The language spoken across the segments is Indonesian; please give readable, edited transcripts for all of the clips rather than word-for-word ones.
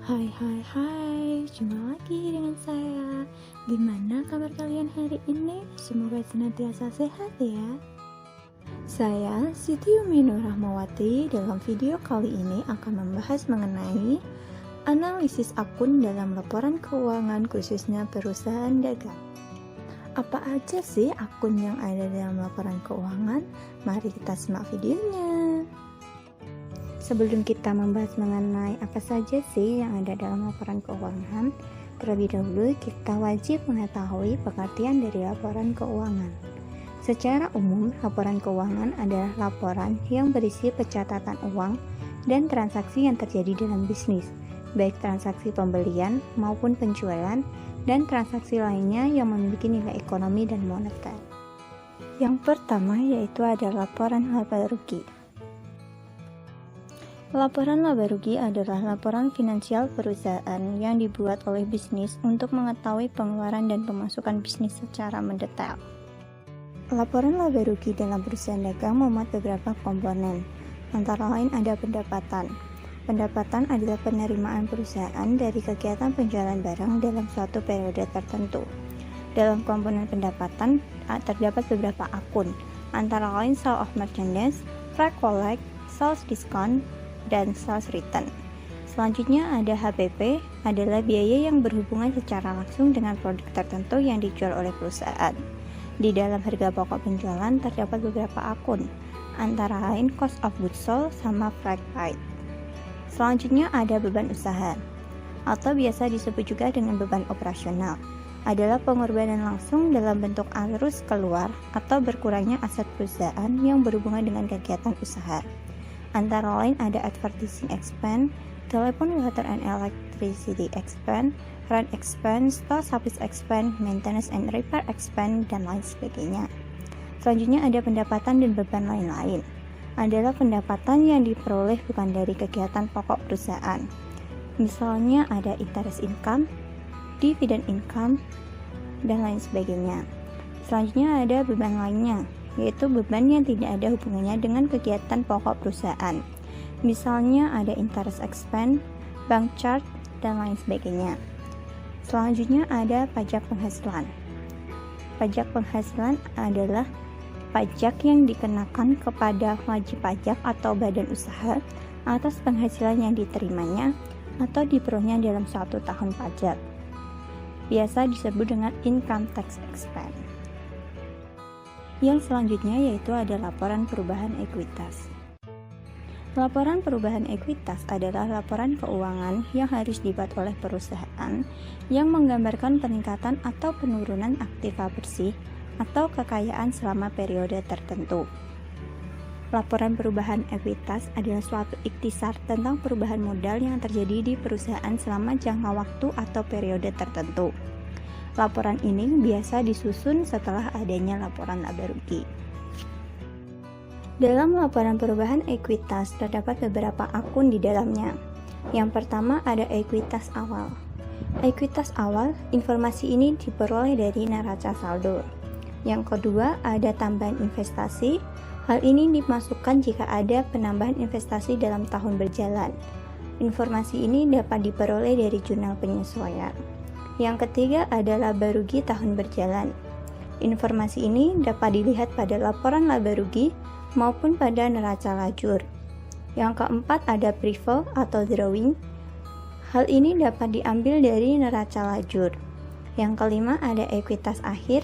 Hai, jumpa lagi dengan saya. Gimana kabar kalian hari ini? Semoga senantiasa sehat ya. Saya Siti Nur Rahmawati. Dalam video kali ini akan membahas mengenai analisis akun dalam laporan keuangan khususnya perusahaan dagang. Apa aja sih akun yang ada dalam laporan keuangan? Mari kita simak videonya. Sebelum kita membahas mengenai apa saja sih yang ada dalam laporan keuangan, terlebih dahulu kita wajib mengetahui pengertian dari laporan keuangan. Secara umum, laporan keuangan adalah laporan yang berisi pencatatan uang dan transaksi yang terjadi dalam bisnis, baik transaksi pembelian maupun penjualan, dan transaksi lainnya yang memiliki nilai ekonomi dan moneter. Yang pertama yaitu ada laporan laba rugi. Laporan laba rugi adalah laporan finansial perusahaan yang dibuat oleh bisnis untuk mengetahui pengeluaran dan pemasukan bisnis secara mendetail. Laporan laba rugi dalam perusahaan dagang memuat beberapa komponen, antara lain ada pendapatan. Pendapatan adalah penerimaan perusahaan dari kegiatan penjualan barang dalam suatu periode tertentu. Dalam komponen pendapatan terdapat beberapa akun, antara lain sale of merchandise, freight collect, sales discount, dan sales return. Selanjutnya ada HPP, adalah biaya yang berhubungan secara langsung dengan produk tertentu yang dijual oleh perusahaan. Di dalam harga pokok penjualan terdapat beberapa akun, antara lain cost of goods sold sama freight rate. Selanjutnya ada beban usaha, atau biasa disebut juga dengan beban operasional, adalah pengorbanan langsung dalam bentuk arus keluar atau berkurangnya aset perusahaan yang berhubungan dengan kegiatan usaha. Antara lain ada advertising expense, telephone, water and electricity expense, rent expense, store service expense, maintenance and repair expense, dan lain sebagainya. Selanjutnya ada pendapatan dan beban lain-lain. Adalah pendapatan yang diperoleh bukan dari kegiatan pokok perusahaan. Misalnya ada interest income, dividend income, dan lain sebagainya. Selanjutnya ada beban lainnya, yaitu beban yang tidak ada hubungannya dengan kegiatan pokok perusahaan. Misalnya ada interest expense, bank charge, dan lain sebagainya. Selanjutnya ada pajak penghasilan. Pajak penghasilan adalah pajak yang dikenakan kepada wajib pajak atau badan usaha atas penghasilan yang diterimanya atau diperolehnya dalam suatu tahun pajak. Biasa disebut dengan income tax expense. Yang selanjutnya yaitu ada laporan perubahan ekuitas. Laporan perubahan ekuitas adalah laporan keuangan yang harus dibuat oleh perusahaan yang menggambarkan peningkatan atau penurunan aktiva bersih atau kekayaan selama periode tertentu. Laporan perubahan ekuitas adalah suatu ikhtisar tentang perubahan modal yang terjadi di perusahaan selama jangka waktu atau periode tertentu. Laporan ini biasa disusun setelah adanya laporan laba rugi. Dalam laporan perubahan ekuitas terdapat beberapa akun di dalamnya. Yang pertama ada ekuitas awal. Ekuitas awal, informasi ini diperoleh dari neraca saldo. Yang kedua ada tambahan investasi. Hal ini dimasukkan jika ada penambahan investasi dalam tahun berjalan. Informasi ini dapat diperoleh dari jurnal penyesuaian. Yang ketiga adalah laba rugi tahun berjalan. Informasi ini dapat dilihat pada laporan laba rugi maupun pada neraca lajur. Yang keempat ada preval atau drawing. Hal ini dapat diambil dari neraca lajur. Yang kelima ada ekuitas akhir.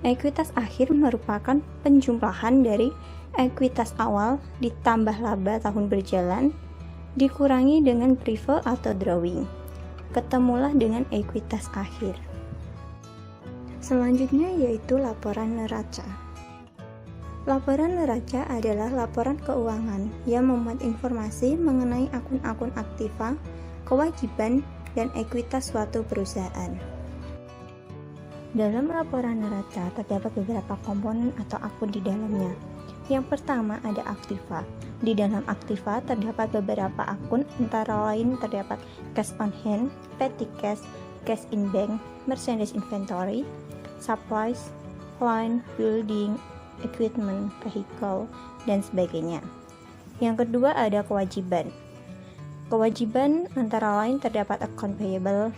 Ekuitas akhir merupakan penjumlahan dari ekuitas awal ditambah laba tahun berjalan dikurangi dengan preval atau drawing. Ketemulah dengan ekuitas akhir. Selanjutnya yaitu laporan neraca. Laporan neraca adalah laporan keuangan yang memuat informasi mengenai akun-akun aktiva, kewajiban, dan ekuitas suatu perusahaan. Dalam laporan neraca terdapat beberapa komponen atau akun di dalamnya. Yang pertama ada aktiva. Di dalam aktiva terdapat beberapa akun, antara lain terdapat cash on hand, petty cash, cash in bank, merchandise inventory, supplies, line, building, equipment, vehicle, dan sebagainya. Yang kedua ada kewajiban. Kewajiban antara lain terdapat account payable,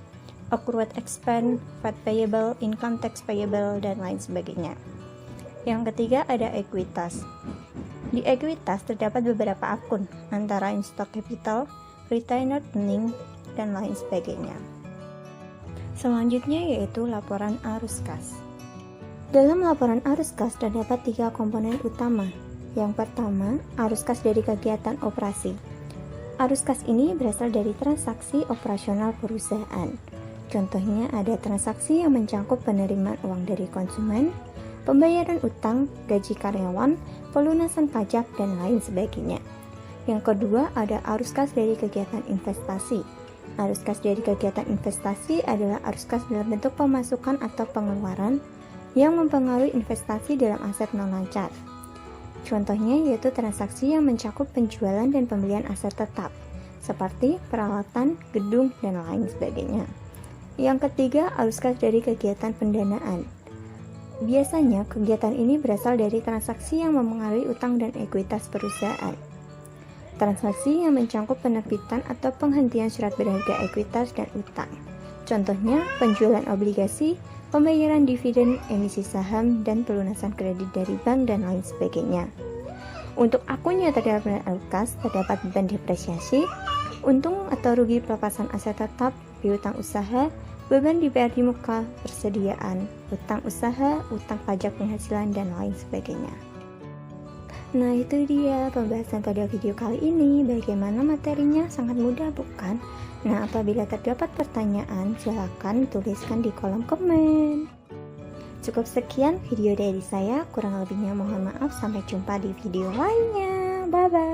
accrued expense, VAT payable, income tax payable, dan lain sebagainya. Yang ketiga ada ekuitas. Di ekuitas terdapat beberapa akun, antara in stock capital, retained earning, dan lain sebagainya. Selanjutnya yaitu laporan arus kas. Dalam laporan arus kas terdapat 3 komponen utama. Yang pertama, arus kas dari kegiatan operasi. Arus kas ini berasal dari transaksi operasional perusahaan. Contohnya ada transaksi yang mencakup penerimaan uang dari konsumen, pembayaran utang, gaji karyawan, pelunasan pajak, dan lain sebagainya. Yang kedua ada arus kas dari kegiatan investasi. Arus kas dari kegiatan investasi adalah arus kas dalam bentuk pemasukan atau pengeluaran yang mempengaruhi investasi dalam aset non-lancar. Contohnya yaitu transaksi yang mencakup penjualan dan pembelian aset tetap, seperti peralatan, gedung, dan lain sebagainya. Yang ketiga, arus kas dari kegiatan pendanaan. Biasanya, kegiatan ini berasal dari transaksi yang mempengaruhi utang dan ekuitas perusahaan. Transaksi yang mencakup penerbitan atau penghentian surat berharga ekuitas dan utang. Contohnya, penjualan obligasi, pembayaran dividen, emisi saham, dan pelunasan kredit dari bank, dan lain sebagainya. Untuk akun yang terdapat arus kas, terdapat beban depresiasi, untung atau rugi pelepasan aset tetap, piutang usaha, beban dibayar di muka, persediaan, utang usaha, utang pajak penghasilan, dan lain sebagainya. Nah, itu dia pembahasan pada video kali ini. Bagaimana materinya? Sangat mudah, bukan? Nah, apabila terdapat pertanyaan, silakan tuliskan di kolom komen. Cukup sekian video dari saya, kurang lebihnya mohon maaf. Sampai jumpa di video lainnya. Bye-bye.